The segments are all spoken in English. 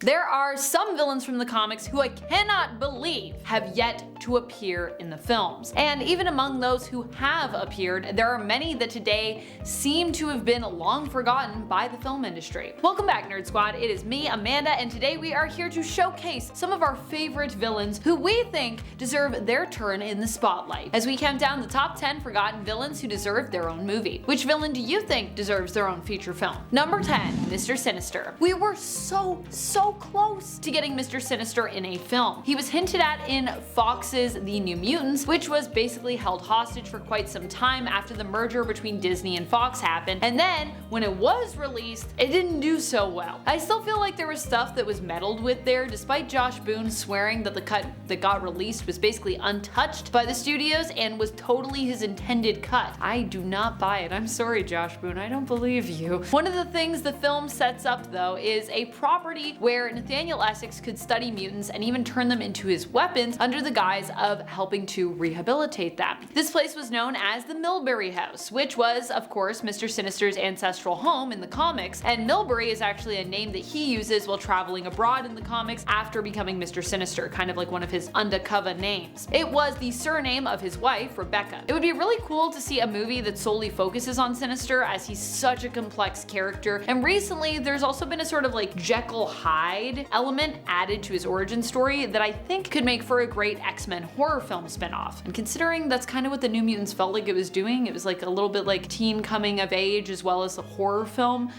There are some villains from the comics who I cannot believe have yet to appear in the films. And even among those who have appeared, there are many that today seem to have been long forgotten by the film industry. Welcome back, Nerd Squad. It is me, Amanda, and today we are here to showcase some of our favorite villains who we think deserve their turn in the spotlight, as we count down the top 10 forgotten villains who deserve their own movie. Which villain do you think deserves their own feature film? Number 10, Mr. Sinister. We were so close to getting Mr. Sinister in a film. He was hinted at in Fox's The New Mutants, which was basically held hostage for quite some time after the merger between Disney and Fox happened, and then when it was released, it didn't do so well. I still feel like there was stuff that was meddled with there, despite Josh Boone swearing that the cut that got released was basically untouched by the studios and was totally his intended cut. I do not buy it. I'm sorry, Josh Boone, I don't believe you. One of the things the film sets up, though, is a property where Nathaniel Essex could study mutants and even turn them into his weapons under the guise of helping to rehabilitate them. This place was known as the Milbury House, which was, of course, Mr. Sinister's ancestral home in the comics, and Milbury is actually a name that he uses while traveling abroad in the comics after becoming Mr. Sinister, kind of like one of his undercover names. It was the surname of his wife, Rebecca. It would be really cool to see a movie that solely focuses on Sinister, as he's such a complex character, and recently there's also been a sort of like Jekyll Hyde element added to his origin story that I think could make for a great X-Men horror film spin-off. And considering that's kind of what the New Mutants felt like it was doing, it was like a little bit like teen coming of age as well as a horror film.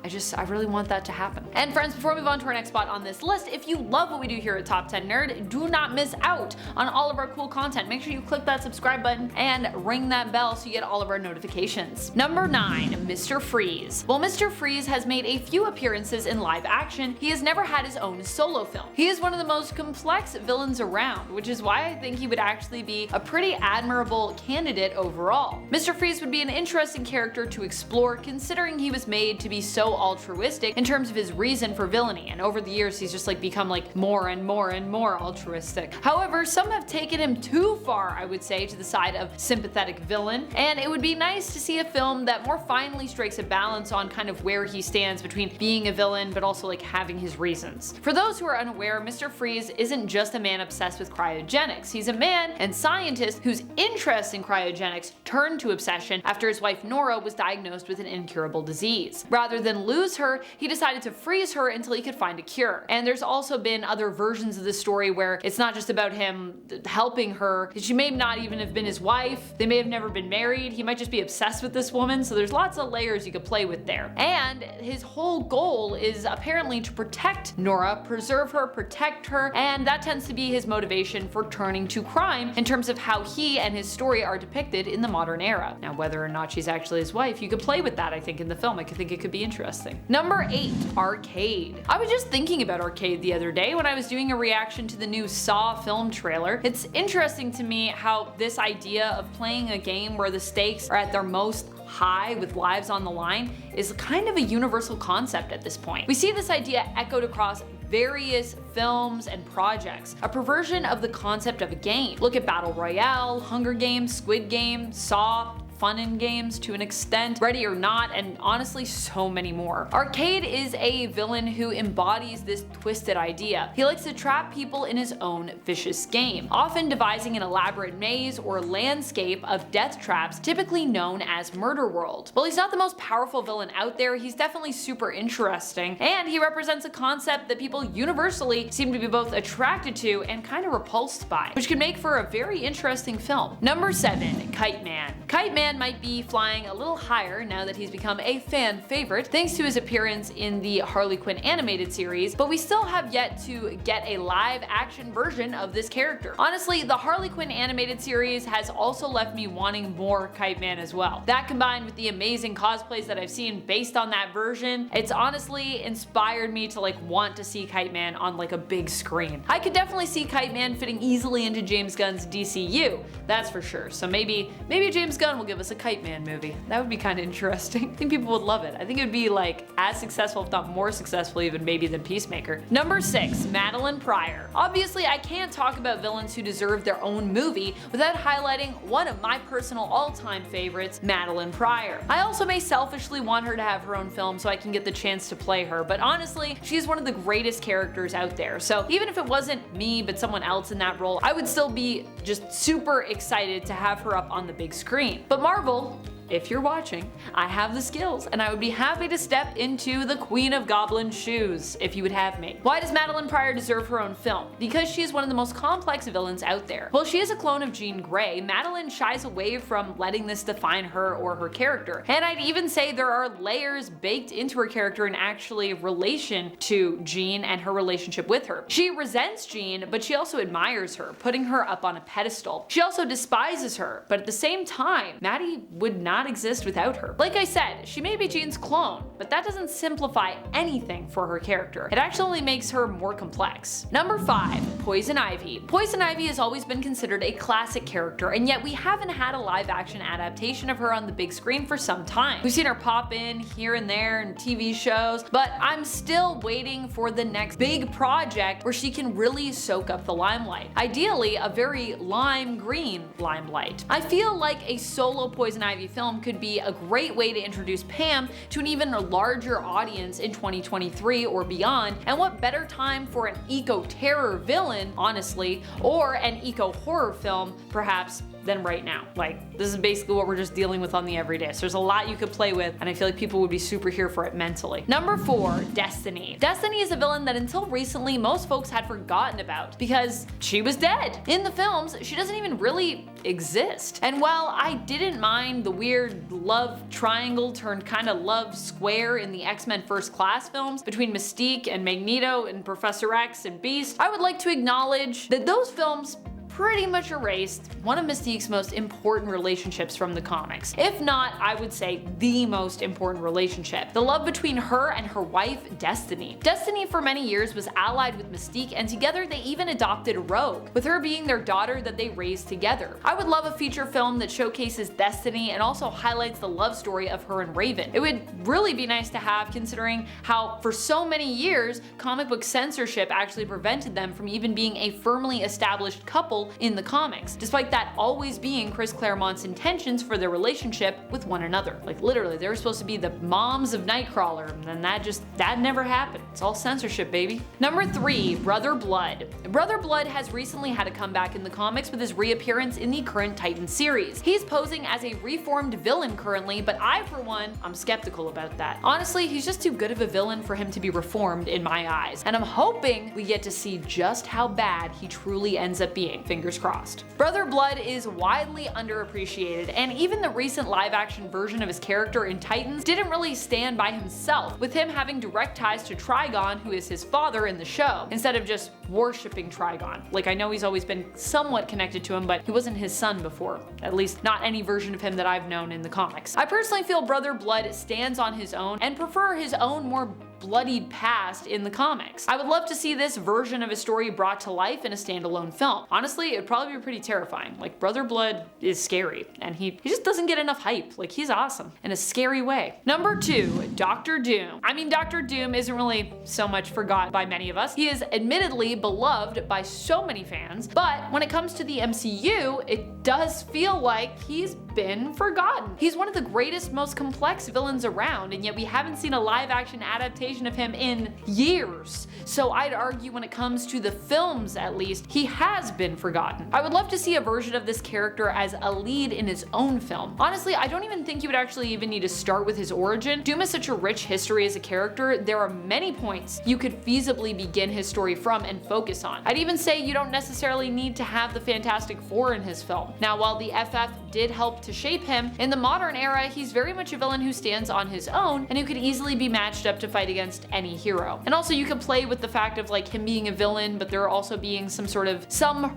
I really want that to happen. And friends, before we move on to our next spot on this list, if you love what we do here at Top 10 Nerd, do not miss out on all of our cool content. Make sure you click that subscribe button and ring that bell so you get all of our notifications. Number 9, Mr. Freeze. While Mr. Freeze has made a few appearances in live action, he has never had his own solo film. He is one of the most complex villains around, which is why I think he would actually be a pretty admirable candidate overall. Mr. Freeze would be an interesting character to explore, considering he was made to be so altruistic in terms of his reason for villainy, and over the years he's just like become like more and more altruistic. However, some have taken him too far, I would say, to the side of sympathetic villain, and it would be nice to see a film that more finely strikes a balance on kind of where he stands between being a villain but also like having his reasons. For those who are unaware, Mr. Freeze isn't just a man obsessed with cryogenics. He's a man and scientist whose interest in cryogenics turned to obsession after his wife Nora was diagnosed with an incurable disease. Rather than lose her, he decided to freeze her until he could find a cure. And there's also been other versions of the story where it's not just about him helping her. She may not even have been his wife. They may have never been married. He might just be obsessed with this woman. So there's lots of layers you could play with there. And his whole goal is apparently to protect Nora, preserve her, protect her, and that tends to be his motivation for turning to crime in terms of how he and his story are depicted in the modern era. Now, whether or not she's actually his wife, you could play with that, I think, in the film. I think it could be interesting. Number 8, Arcade. I was just thinking about Arcade the other day when I was doing a reaction to the new Saw film trailer. It's interesting to me how this idea of playing a game where the stakes are at their most high with lives on the line is kind of a universal concept at this point. We see this idea echoed across various films and projects, a perversion of the concept of a game. Look at Battle Royale, Hunger Games, Squid Game, Saw, fun in games to an extent, Ready or Not, and honestly so many more. Arcade is a villain who embodies this twisted idea. He likes to trap people in his own vicious game, often devising an elaborate maze or landscape of death traps typically known as Murder World. While he's not the most powerful villain out there, he's definitely super interesting, and he represents a concept that people universally seem to be both attracted to and kind of repulsed by, which could make for a very interesting film. Number 7, Kite Man. Kite Man might be flying a little higher now that he's become a fan favorite thanks to his appearance in the Harley Quinn animated series, but we still have yet to get a live action version of this character. Honestly, the Harley Quinn animated series has also left me wanting more Kite Man as well. That combined with the amazing cosplays that I've seen based on that version, it's honestly inspired me to like want to see Kite Man on like a big screen. I could definitely see Kite Man fitting easily into James Gunn's DCU, that's for sure. So maybe James Gunn will give us a Kite Man movie. That would be kind of interesting. I think people would love it. I think it would be like as successful, if not more successful even maybe than Peacemaker. Number 6, Madelyne Pryor. Obviously, I can't talk about villains who deserve their own movie without highlighting one of my personal all-time favorites, Madelyne Pryor. I also may selfishly want her to have her own film so I can get the chance to play her, but honestly, she's one of the greatest characters out there. So even if it wasn't me but someone else in that role, I would still be just super excited to have her up on the big screen. But Marvel, if you're watching, I have the skills and I would be happy to step into the Queen of Goblin's shoes if you would have me. Why does Madelyne Pryor deserve her own film? Because she is one of the most complex villains out there. While she is a clone of Jean Grey, Madelyne shies away from letting this define her or her character. And I'd even say there are layers baked into her character in actually relation to Jean and her relationship with her. She resents Jean, but she also admires her, putting her up on a pedestal. She also despises her, but at the same time, Maddie would not exist without her. Like I said, she may be Jean's clone, but that doesn't simplify anything for her character. It actually makes her more complex. Number 5, Poison Ivy. Poison Ivy has always been considered a classic character, and yet we haven't had a live-action adaptation of her on the big screen for some time. We've seen her pop in here and there in TV shows, but I'm still waiting for the next big project where she can really soak up the limelight. Ideally, a very lime green limelight. I feel like a solo Poison Ivy film could be a great way to introduce Pam to an even larger audience in 2023 or beyond, and what better time for an eco-terror villain, honestly, or an eco-horror film, perhaps, than right now. Like, this is basically what we're just dealing with on the everyday. So there's a lot you could play with, and I feel like people would be super here for it mentally. Number 4, Destiny. Destiny is a villain that until recently most folks had forgotten about because she was dead. In the films, she doesn't even really exist. And while I didn't mind the weird love triangle turned kind of love square in the X-Men First Class films between Mystique and Magneto and Professor X and Beast, I would like to acknowledge that those films pretty much erased one of Mystique's most important relationships from the comics. If not, I would say the most important relationship. The love between her and her wife, Destiny. Destiny for many years was allied with Mystique, and together they even adopted Rogue, with her being their daughter that they raised together. I would love a feature film that showcases Destiny and also highlights the love story of her and Raven. It would really be nice to have, considering how for so many years comic book censorship actually prevented them from even being a firmly established couple in the comics, despite that always being Chris Claremont's intentions for their relationship with one another. Like literally, they were supposed to be the moms of Nightcrawler, and then that never happened. It's all censorship, baby. Number 3, Brother Blood. Brother Blood has recently had a comeback in the comics with his reappearance in the current Titan series. He's posing as a reformed villain currently, but I, for one, I'm skeptical about that. Honestly, he's just too good of a villain for him to be reformed in my eyes, and I'm hoping we get to see just how bad he truly ends up being. Fingers crossed. Brother Blood is widely underappreciated, and even the recent live-action version of his character in Titans didn't really stand by himself, with him having direct ties to Trigon, who is his father in the show, instead of just worshipping Trigon. Like, I know he's always been somewhat connected to him, but he wasn't his son before. At least not any version of him that I've known in the comics. I personally feel Brother Blood stands on his own and prefer his own more bloodied past in the comics. I would love to see this version of his story brought to life in a standalone film. Honestly, it'd probably be pretty terrifying. Like, Brother Blood is scary, and he just doesn't get enough hype. Like, he's awesome in a scary way. Number 2, Doctor Doom. I mean, Doctor Doom isn't really so much forgotten by many of us. He is admittedly beloved by so many fans, but when it comes to the MCU, it does feel like he's been forgotten. He's one of the greatest, most complex villains around, and yet we haven't seen a live-action adaptation of him in years. So I'd argue when it comes to the films, at least, he has been forgotten. I would love to see a version of this character as a lead in his own film. Honestly, I don't even think you would actually even need to start with his origin. Doom has such a rich history as a character, there are many points you could feasibly begin his story from and focus on. I'd even say you don't necessarily need to have the Fantastic Four in his film. Now, while the FF did help to shape him, in the modern era, he's very much a villain who stands on his own and who could easily be matched up to fight against any hero. And also you could play with the fact of like him being a villain, but there also being some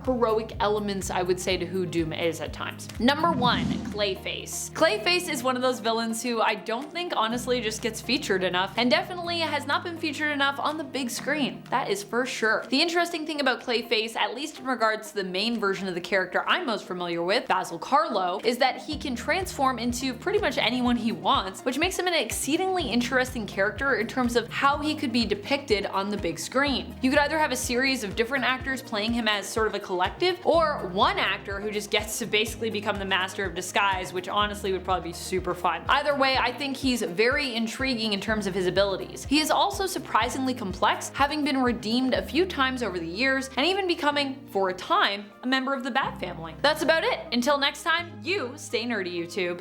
heroic elements, I would say, to who Doom is at times. Number 1, Clayface. Clayface is one of those villains who I don't think honestly just gets featured enough, and definitely has not been featured enough on the big screen. That is for sure. The interesting thing about Clayface, at least in regards to the main version of the character I'm most familiar with, Basil Karlo, is that yet he can transform into pretty much anyone he wants, which makes him an exceedingly interesting character in terms of how he could be depicted on the big screen. You could either have a series of different actors playing him as sort of a collective, or one actor who just gets to basically become the master of disguise, which honestly would probably be super fun. Either way, I think he's very intriguing in terms of his abilities. He is also surprisingly complex, having been redeemed a few times over the years, and even becoming, for a time, a member of the Bat family. That's about it. Until next time, you stay nerdy, YouTube.